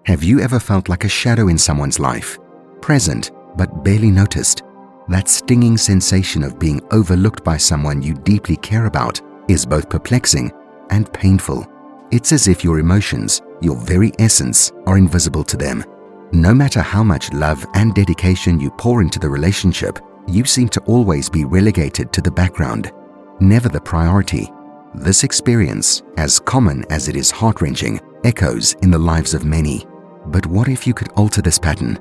Have you ever felt like a shadow in someone's life, present but barely noticed? That stinging sensation of being overlooked by someone you deeply care about is both perplexing and painful. It's as if your emotions, your very essence, are invisible to them. No matter how much love and dedication you pour into the relationship, you seem to always be relegated to the background, never the priority. This experience, as common as it is heart-wrenching, echoes in the lives of many. But what if you could alter this pattern?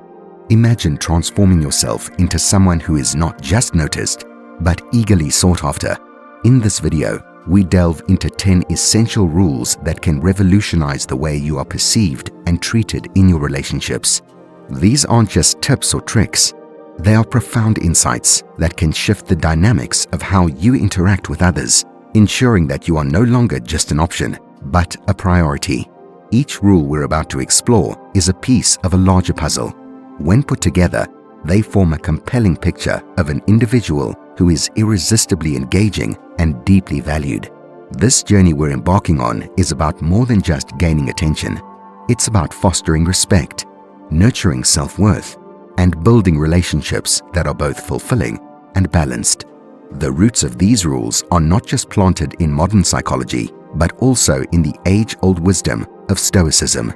Imagine transforming yourself into someone who is not just noticed, but eagerly sought after. In this video, we delve into 10 essential rules that can revolutionize the way you are perceived and treated in your relationships. These aren't just tips or tricks. They are profound insights that can shift the dynamics of how you interact with others, ensuring that you are no longer just an option, but a priority. Each rule we're about to explore is a piece of a larger puzzle. When put together, they form a compelling picture of an individual who is irresistibly engaging and deeply valued. This journey we're embarking on is about more than just gaining attention. It's about fostering respect, nurturing self-worth, and building relationships that are both fulfilling and balanced. The roots of these rules are not just planted in modern psychology, but also in the age-old wisdom of Stoicism.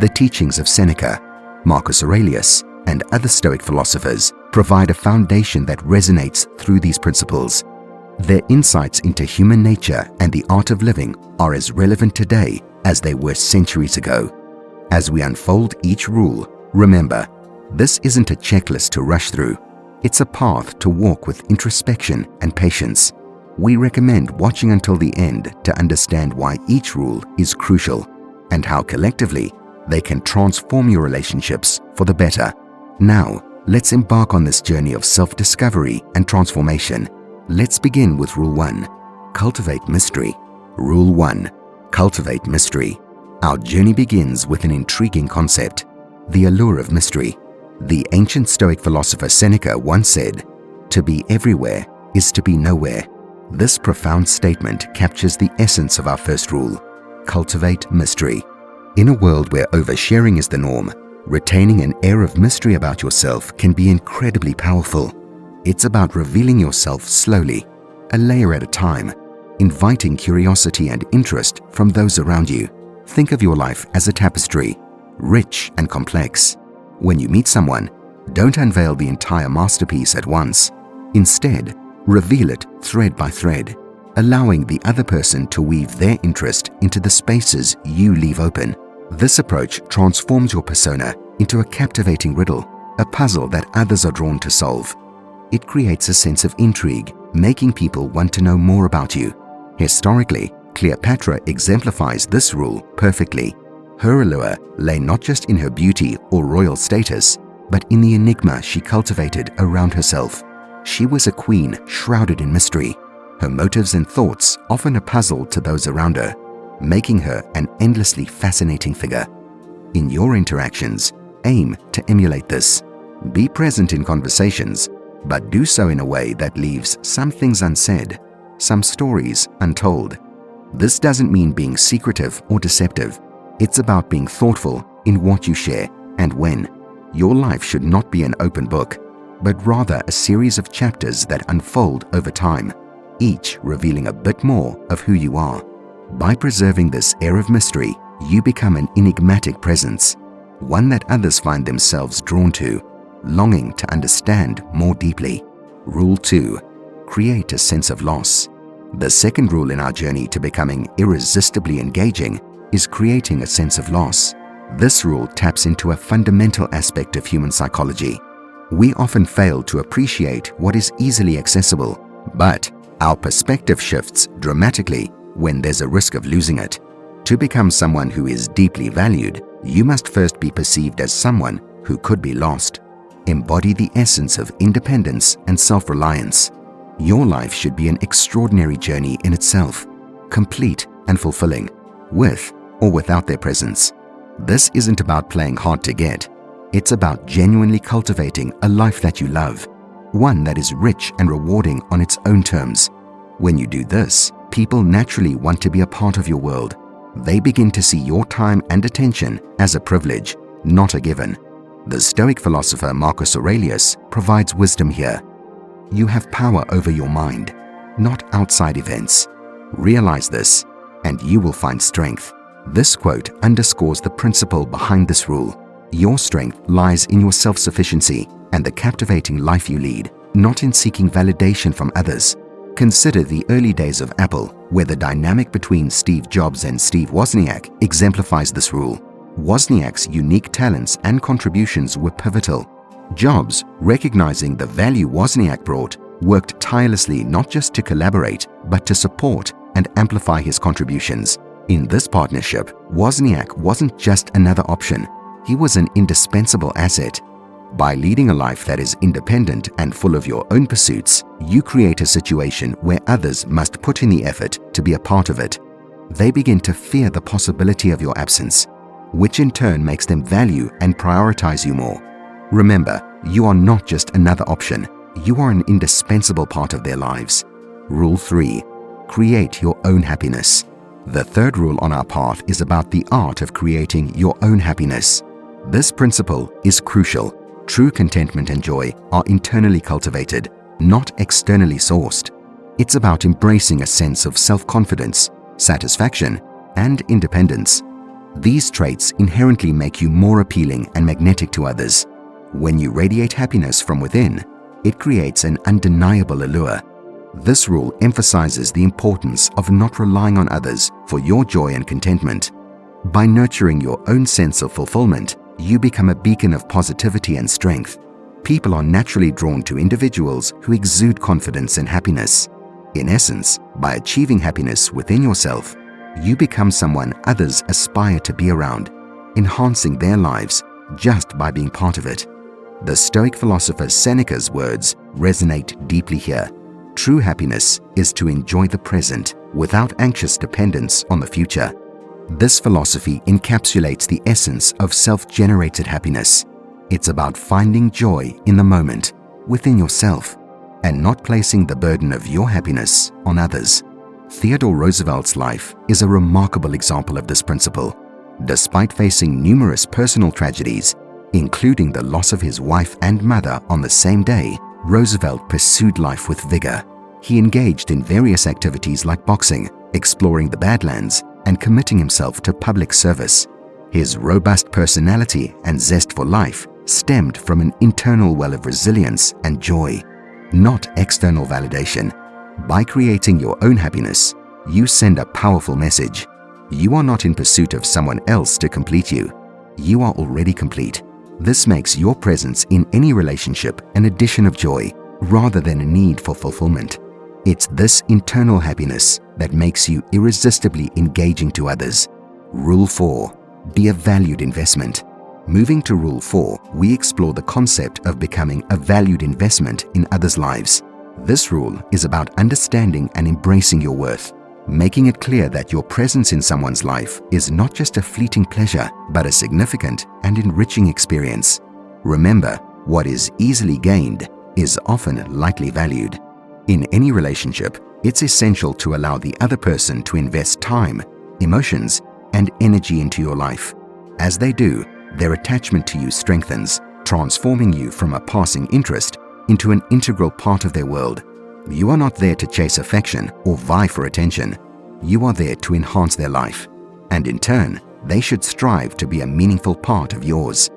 The teachings of Seneca, Marcus Aurelius, and other Stoic philosophers provide a foundation that resonates through these principles. Their insights into human nature and the art of living are as relevant today as they were centuries ago. As we unfold each rule, remember, this isn't a checklist to rush through. It's a path to walk with introspection and patience. We recommend watching until the end to understand why each rule is crucial and how collectively they can transform your relationships for the better. Now, let's embark on this journey of self-discovery and transformation. Let's begin with Rule 1. Cultivate mystery. Rule 1. Cultivate mystery. Our journey begins with an intriguing concept, the allure of mystery. The ancient Stoic philosopher Seneca once said, "To be everywhere is to be nowhere." This profound statement captures the essence of our first rule: cultivate mystery. In a world where oversharing is the norm, retaining an air of mystery about yourself can be incredibly powerful. It's about revealing yourself slowly, a layer at a time, inviting curiosity and interest from those around you. Think of your life as a tapestry, rich and complex. When you meet someone, don't unveil the entire masterpiece at once. Instead, reveal it thread by thread, allowing the other person to weave their interest into the spaces you leave open. This approach transforms your persona into a captivating riddle, a puzzle that others are drawn to solve. It creates a sense of intrigue, making people want to know more about you. Historically, Cleopatra exemplifies this rule perfectly. Her allure lay not just in her beauty or royal status, but in the enigma she cultivated around herself. She was a queen shrouded in mystery, her motives and thoughts often a puzzle to those around her, making her an endlessly fascinating figure. In your interactions, aim to emulate this. Be present in conversations, but do so in a way that leaves some things unsaid, some stories untold. This doesn't mean being secretive or deceptive. It's about being thoughtful in what you share and when. Your life should not be an open book, but rather a series of chapters that unfold over time, each revealing a bit more of who you are. By preserving this air of mystery, you become an enigmatic presence, one that others find themselves drawn to, longing to understand more deeply. Rule 2. Create a sense of loss. The second rule in our journey to becoming irresistibly engaging is creating a sense of loss. This rule taps into a fundamental aspect of human psychology. We often fail to appreciate what is easily accessible, but our perspective shifts dramatically when there's a risk of losing it. To become someone who is deeply valued, you must first be perceived as someone who could be lost. Embody the essence of independence and self-reliance. Your life should be an extraordinary journey in itself, complete and fulfilling, with or without their presence. This isn't about playing hard to get. It's about genuinely cultivating a life that you love, one that is rich and rewarding on its own terms. When you do this, people naturally want to be a part of your world. They begin to see your time and attention as a privilege, not a given. The Stoic philosopher Marcus Aurelius provides wisdom here. You have power over your mind, not outside events. Realize this, and you will find strength. This quote underscores the principle behind this rule. Your strength lies in your self-sufficiency and the captivating life you lead, not in seeking validation from others. Consider the early days of Apple, where the dynamic between Steve Jobs and Steve Wozniak exemplifies this rule. Wozniak's unique talents and contributions were pivotal. Jobs, recognizing the value Wozniak brought, worked tirelessly not just to collaborate, but to support and amplify his contributions. In this partnership, Wozniak wasn't just another option, he was an indispensable asset. By leading a life that is independent and full of your own pursuits, you create a situation where others must put in the effort to be a part of it. They begin to fear the possibility of your absence, which in turn makes them value and prioritize you more. Remember, you are not just another option, you are an indispensable part of their lives. Rule 3. Create your own happiness. The third rule on our path is about the art of creating your own happiness. This principle is crucial. True contentment and joy are internally cultivated, not externally sourced. It's about embracing a sense of self-confidence, satisfaction, and independence. These traits inherently make you more appealing and magnetic to others. When you radiate happiness from within, it creates an undeniable allure. This rule emphasizes the importance of not relying on others for your joy and contentment. By nurturing your own sense of fulfillment, you become a beacon of positivity and strength. People are naturally drawn to individuals who exude confidence and happiness. In essence, by achieving happiness within yourself, you become someone others aspire to be around, enhancing their lives just by being part of it. The Stoic philosopher Seneca's words resonate deeply here. True happiness is to enjoy the present without anxious dependence on the future. This philosophy encapsulates the essence of self-generated happiness. It's about finding joy in the moment, within yourself, and not placing the burden of your happiness on others. Theodore Roosevelt's life is a remarkable example of this principle. Despite facing numerous personal tragedies, including the loss of his wife and mother on the same day, Roosevelt pursued life with vigor. He engaged in various activities like boxing, exploring the Badlands, and committing himself to public service. His robust personality and zest for life stemmed from an internal well of resilience and joy, not external validation. By creating your own happiness, you send a powerful message. You are not in pursuit of someone else to complete you. You are already complete. This makes your presence in any relationship an addition of joy rather than a need for fulfillment. It's this internal happiness that makes you irresistibly engaging to others. Rule 4. Be a valued investment. Moving to Rule 4, we explore the concept of becoming a valued investment in others' lives. This rule is about understanding and embracing your worth, making it clear that your presence in someone's life is not just a fleeting pleasure, but a significant and enriching experience. Remember, what is easily gained is often lightly valued. In any relationship, it's essential to allow the other person to invest time, emotions, and energy into your life. As they do, their attachment to you strengthens, transforming you from a passing interest into an integral part of their world. You are not there to chase affection or vie for attention. You are there to enhance their life, and in turn, they should strive to be a meaningful part of yours.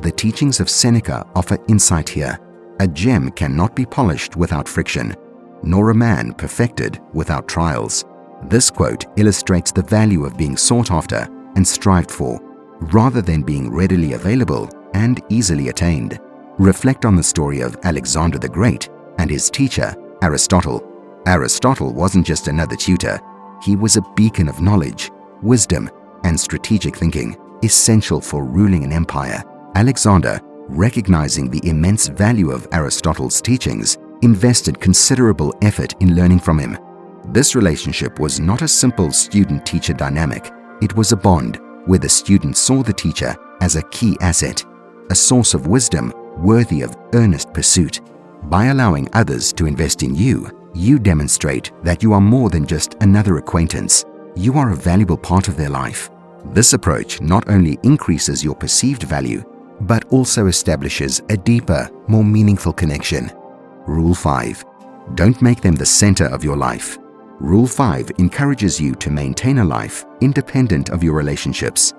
The teachings of Seneca offer insight here. A gem cannot be polished without friction, nor a man perfected without trials. This quote illustrates the value of being sought after and strived for, rather than being readily available and easily attained. Reflect on the story of Alexander the Great and his teacher, Aristotle. Aristotle wasn't just another tutor. He was a beacon of knowledge, wisdom, and strategic thinking, essential for ruling an empire. Alexander, recognizing the immense value of Aristotle's teachings, invested considerable effort in learning from him. This relationship was not a simple student-teacher dynamic. It was a bond where the student saw the teacher as a key asset, a source of wisdom worthy of earnest pursuit. By allowing others to invest in you, you demonstrate that you are more than just another acquaintance. You are a valuable part of their life. This approach not only increases your perceived value, but also establishes a deeper, more meaningful connection. Rule 5. Don't make them the center of your life. Rule 5 encourages you to maintain a life independent of your relationships.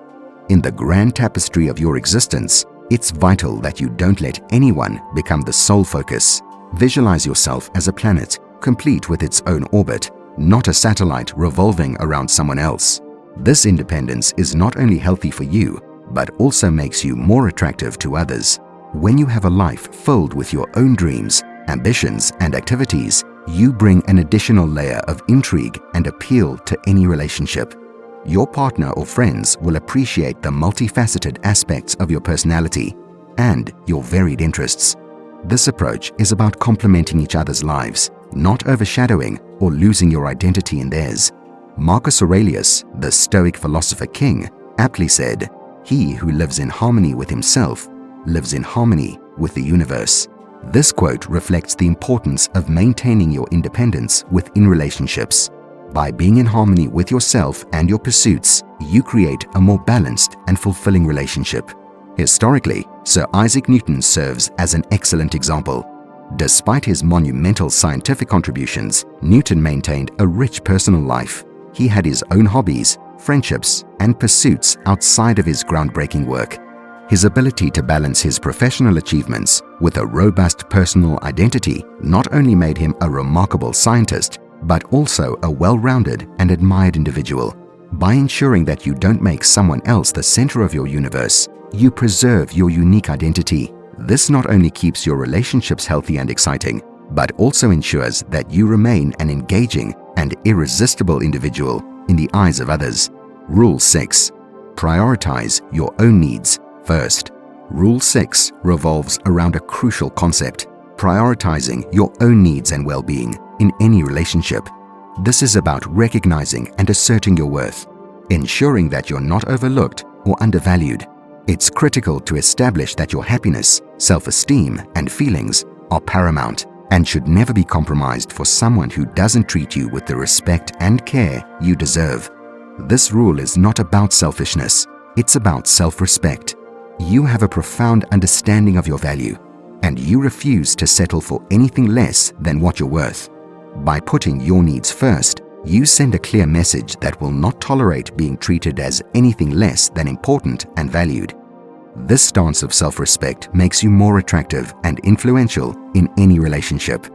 In the grand tapestry of your existence, it's vital that you don't let anyone become the sole focus. Visualize yourself as a planet, complete with its own orbit, not a satellite revolving around someone else. This independence is not only healthy for you, but also makes you more attractive to others. When you have a life filled with your own dreams, ambitions, and activities, you bring an additional layer of intrigue and appeal to any relationship. Your partner or friends will appreciate the multifaceted aspects of your personality and your varied interests. This approach is about complementing each other's lives, not overshadowing or losing your identity in theirs. Marcus Aurelius, the Stoic philosopher king, aptly said, "He who lives in harmony with himself lives in harmony with the universe." This quote reflects the importance of maintaining your independence within relationships. By being in harmony with yourself and your pursuits, you create a more balanced and fulfilling relationship. Historically, Sir Isaac Newton serves as an excellent example. Despite his monumental scientific contributions, Newton maintained a rich personal life. He had his own hobbies, friendships, and pursuits outside of his groundbreaking work. His ability to balance his professional achievements with a robust personal identity not only made him a remarkable scientist, but also a well-rounded and admired individual. By ensuring that you don't make someone else the center of your universe, you preserve your unique identity. This not only keeps your relationships healthy and exciting, but also ensures that you remain an engaging and irresistible individual in the eyes of others. Rule 6. Prioritize your own needs first. Rule 6 revolves around a crucial concept: prioritizing your own needs and well-being in any relationship. This is about recognizing and asserting your worth, ensuring that you're not overlooked or undervalued. It's critical to establish that your happiness, self-esteem, and feelings are paramount and should never be compromised for someone who doesn't treat you with the respect and care you deserve. This rule is not about selfishness, it's about self-respect. You have a profound understanding of your value, and you refuse to settle for anything less than what you're worth. By putting your needs first, you send a clear message that will not tolerate being treated as anything less than important and valued. This stance of self-respect makes you more attractive and influential in any relationship.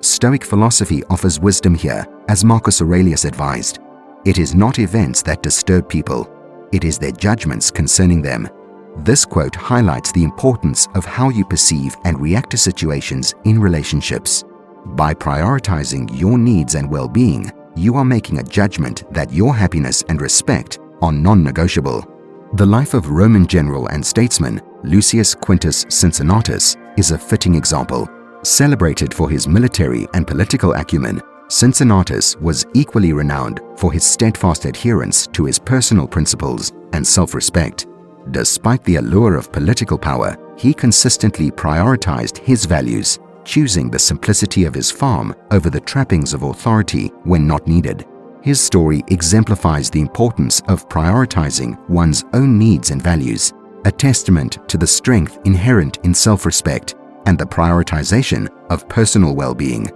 Stoic philosophy offers wisdom here, as Marcus Aurelius advised. It is not events that disturb people, it is their judgments concerning them. This quote highlights the importance of how you perceive and react to situations in relationships. By prioritizing your needs and well-being, you are making a judgment that your happiness and respect are non-negotiable. The life of Roman general and statesman Lucius Quintus Cincinnatus is a fitting example. Celebrated for his military and political acumen, Cincinnatus was equally renowned for his steadfast adherence to his personal principles and self-respect. Despite the allure of political power, he consistently prioritized his values, choosing the simplicity of his farm over the trappings of authority when not needed. His story exemplifies the importance of prioritizing one's own needs and values, a testament to the strength inherent in self-respect and the prioritization of personal well-being.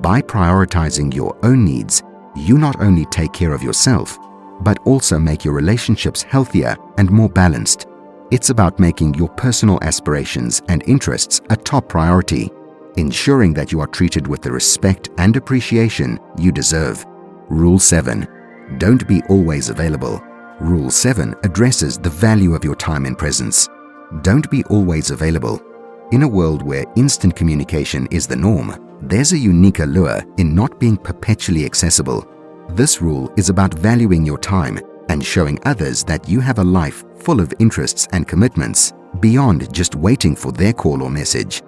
By prioritizing your own needs, you not only take care of yourself, but also make your relationships healthier and more balanced. It's about making your personal aspirations and interests a top priority, ensuring that you are treated with the respect and appreciation you deserve. Rule 7. Don't be always available. Rule 7 addresses the value of your time and presence. Don't be always available. In a world where instant communication is the norm, there's a unique allure in not being perpetually accessible. This rule is about valuing your time and showing others that you have a life full of interests and commitments beyond just waiting for their call or message.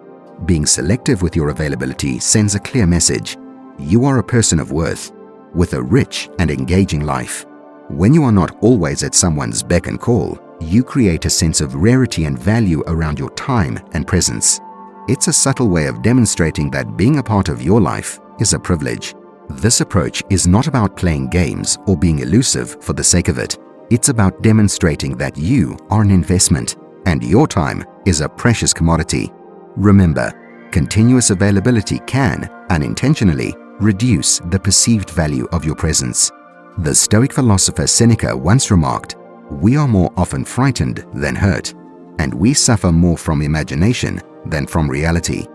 Being selective with your availability sends a clear message. You are a person of worth, with a rich and engaging life. When you are not always at someone's beck and call, you create a sense of rarity and value around your time and presence. It's a subtle way of demonstrating that being a part of your life is a privilege. This approach is not about playing games or being elusive for the sake of it. It's about demonstrating that you are an investment and your time is a precious commodity. Remember, continuous availability can, unintentionally, reduce the perceived value of your presence. The Stoic philosopher Seneca once remarked, "We are more often frightened than hurt, and we suffer more from imagination than from reality."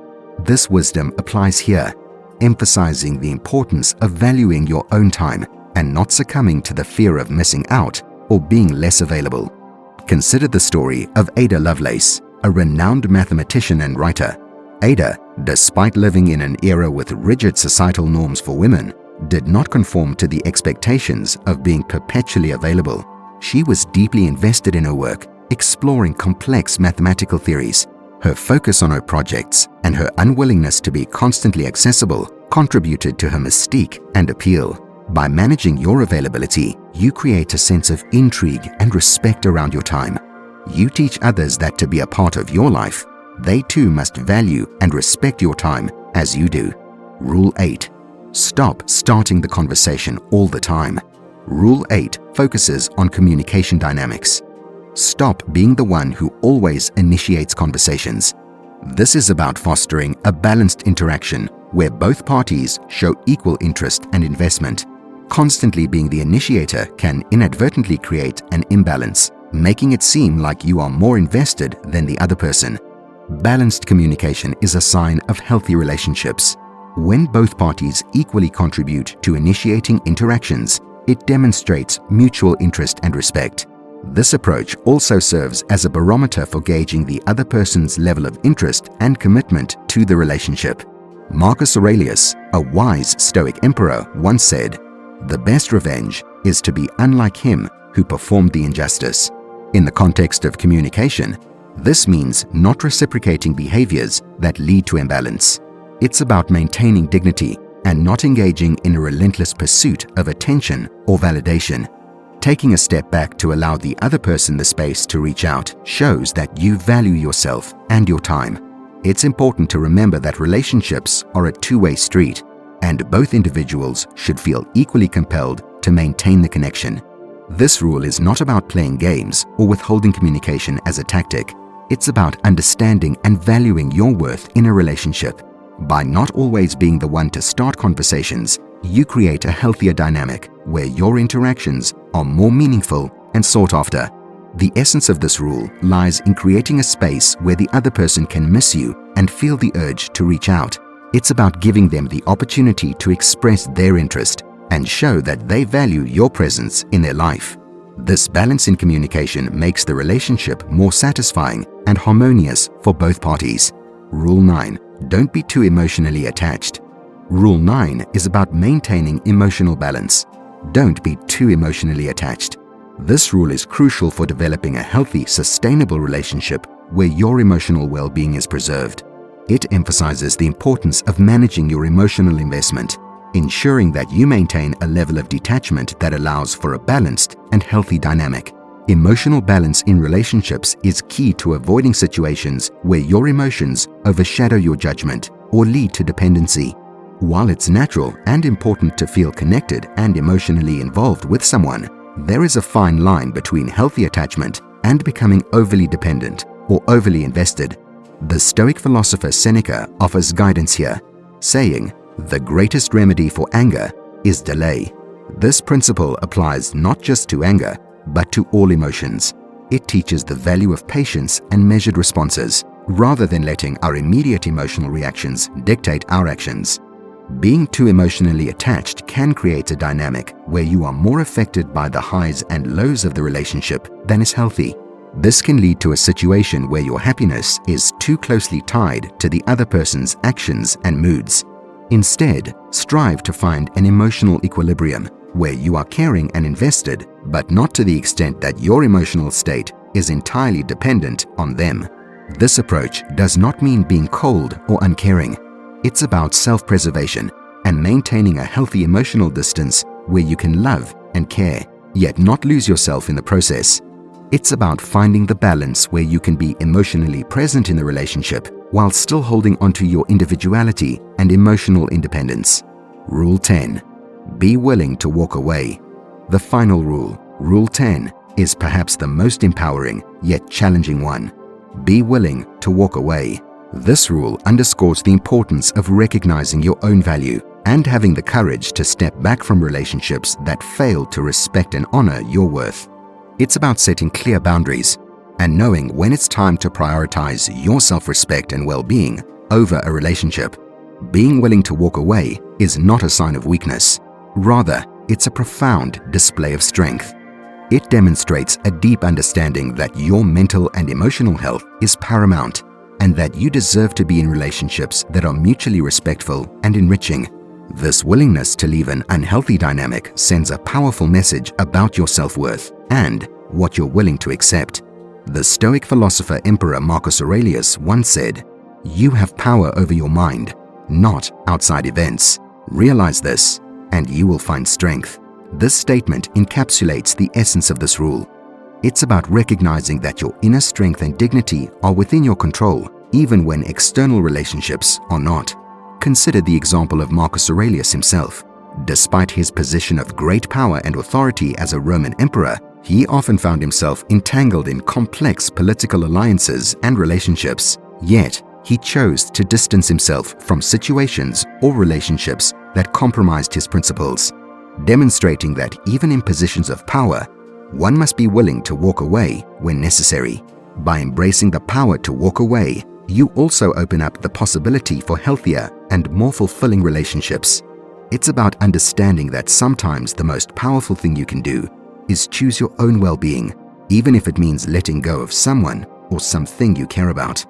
This wisdom applies here, emphasizing the importance of valuing your own time and not succumbing to the fear of missing out or being less available. Consider the story of Ada Lovelace, a renowned mathematician and writer. Ada, despite living in an era with rigid societal norms for women, did not conform to the expectations of being perpetually available. She was deeply invested in her work, exploring complex mathematical theories. Her focus on her projects and her unwillingness to be constantly accessible contributed to her mystique and appeal. By managing your availability, you create a sense of intrigue and respect around your time. You teach others that to be a part of your life, they too must value and respect your time as you do. Rule 8. Stop starting the conversation all the time. Rule 8 focuses on communication dynamics. Stop being the one who always initiates conversations. This is about fostering a balanced interaction where both parties show equal interest and investment. Constantly being the initiator can inadvertently create an imbalance, making it seem like you are more invested than the other person. Balanced communication is a sign of healthy relationships. When both parties equally contribute to initiating interactions, it demonstrates mutual interest and respect. This approach also serves as a barometer for gauging the other person's level of interest and commitment to the relationship. Marcus Aurelius, a wise Stoic emperor, once said, "The best revenge is to be unlike him who performed the injustice." In the context of communication, this means not reciprocating behaviors that lead to imbalance. It's about maintaining dignity and not engaging in a relentless pursuit of attention or validation. Taking a step back to allow the other person the space to reach out shows that you value yourself and your time. It's important to remember that relationships are a two-way street, and both individuals should feel equally compelled to maintain the connection. This rule is not about playing games or withholding communication as a tactic. It's about understanding and valuing your worth in a relationship. By not always being the one to start conversations, you create a healthier dynamic where your interactions are more meaningful and sought after. The essence of this rule lies in creating a space where the other person can miss you and feel the urge to reach out. It's about giving them the opportunity to express their interest and show that they value your presence in their life. This balance in communication makes the relationship more satisfying and harmonious for both parties. Rule 9. Don't be too emotionally attached. Rule 9 is about maintaining emotional balance. Don't be too emotionally attached. This rule is crucial for developing a healthy, sustainable relationship where your emotional well-being is preserved. It emphasizes the importance of managing your emotional investment, ensuring that you maintain a level of detachment that allows for a balanced and healthy dynamic. Emotional balance in relationships is key to avoiding situations where your emotions overshadow your judgment or lead to dependency. While it's natural and important to feel connected and emotionally involved with someone, there is a fine line between healthy attachment and becoming overly dependent or overly invested. The Stoic philosopher Seneca offers guidance here, saying, "The greatest remedy for anger is delay." This principle applies not just to anger, but to all emotions. It teaches the value of patience and measured responses, rather than letting our immediate emotional reactions dictate our actions. Being too emotionally attached can create a dynamic where you are more affected by the highs and lows of the relationship than is healthy. This can lead to a situation where your happiness is too closely tied to the other person's actions and moods. Instead, strive to find an emotional equilibrium where you are caring and invested, but not to the extent that your emotional state is entirely dependent on them. This approach does not mean being cold or uncaring. It's about self-preservation and maintaining a healthy emotional distance where you can love and care, yet not lose yourself in the process. It's about finding the balance where you can be emotionally present in the relationship while still holding onto your individuality and emotional independence. Rule 10. Be willing to walk away. The final rule, Rule 10, is perhaps the most empowering yet challenging one. Be willing to walk away. This rule underscores the importance of recognizing your own value and having the courage to step back from relationships that fail to respect and honor your worth. It's about setting clear boundaries and knowing when it's time to prioritize your self-respect and well-being over a relationship. Being willing to walk away is not a sign of weakness. Rather, it's a profound display of strength. It demonstrates a deep understanding that your mental and emotional health is paramount and that you deserve to be in relationships that are mutually respectful and enriching. This willingness to leave an unhealthy dynamic sends a powerful message about your self-worth and what you're willing to accept. The Stoic philosopher Emperor Marcus Aurelius once said, "You have power over your mind, not outside events. Realize this, and you will find strength." This statement encapsulates the essence of this rule. It's about recognizing that your inner strength and dignity are within your control, even when external relationships are not. Consider the example of Marcus Aurelius himself. Despite his position of great power and authority as a Roman emperor, he often found himself entangled in complex political alliances and relationships. Yet, he chose to distance himself from situations or relationships that compromised his principles, demonstrating that even in positions of power, one must be willing to walk away when necessary. By embracing the power to walk away, you also open up the possibility for healthier and more fulfilling relationships. It's about understanding that sometimes the most powerful thing you can do is choose your own well-being, even if it means letting go of someone or something you care about.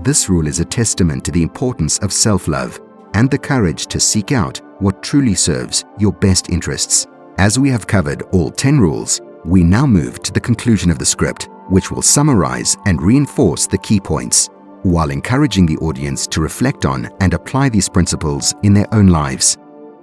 This rule is a testament to the importance of self-love and the courage to seek out what truly serves your best interests. As we have covered all 10 rules, we now move to the conclusion of the script, which will summarize and reinforce the key points, while encouraging the audience to reflect on and apply these principles in their own lives.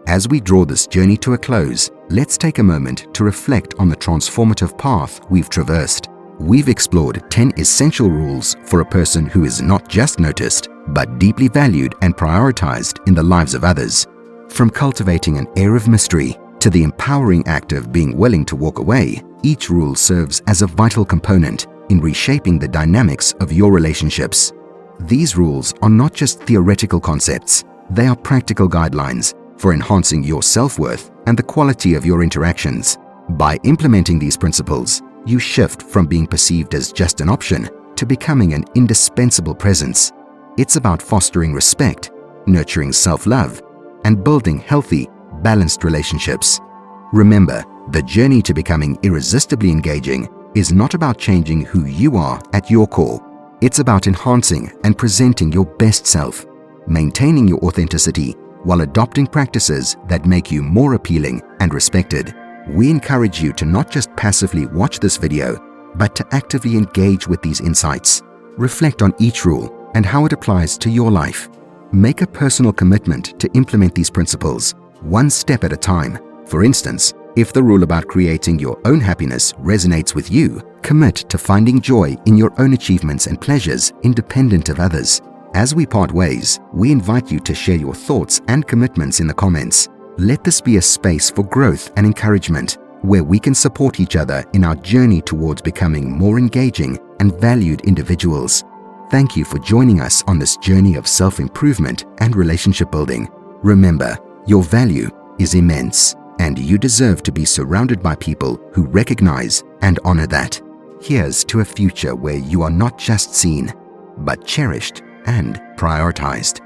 As we draw this journey to a close, let's take a moment to reflect on the transformative path we've traversed. We've explored 10 essential rules for a person who is not just noticed, but deeply valued and prioritized in the lives of others. From cultivating an air of mystery to the empowering act of being willing to walk away, each rule serves as a vital component in reshaping the dynamics of your relationships. These rules are not just theoretical concepts, they are practical guidelines for enhancing your self-worth and the quality of your interactions. By implementing these principles, you shift from being perceived as just an option to becoming an indispensable presence. It's about fostering respect, nurturing self-love, and building healthy, balanced relationships. Remember, the journey to becoming irresistibly engaging is not about changing who you are at your core. It's about enhancing and presenting your best self, maintaining your authenticity while adopting practices that make you more appealing and respected. We encourage you to not just passively watch this video, but to actively engage with these insights. Reflect on each rule and how it applies to your life. Make a personal commitment to implement these principles, one step at a time. For instance, if the rule about creating your own happiness resonates with you, commit to finding joy in your own achievements and pleasures independent of others. As we part ways, we invite you to share your thoughts and commitments in the comments. Let this be a space for growth and encouragement, where we can support each other in our journey towards becoming more engaging and valued individuals. Thank you for joining us on this journey of self-improvement and relationship building. Remember, your value is immense, and you deserve to be surrounded by people who recognize and honor that. Here's to a future where you are not just seen, but cherished and prioritized.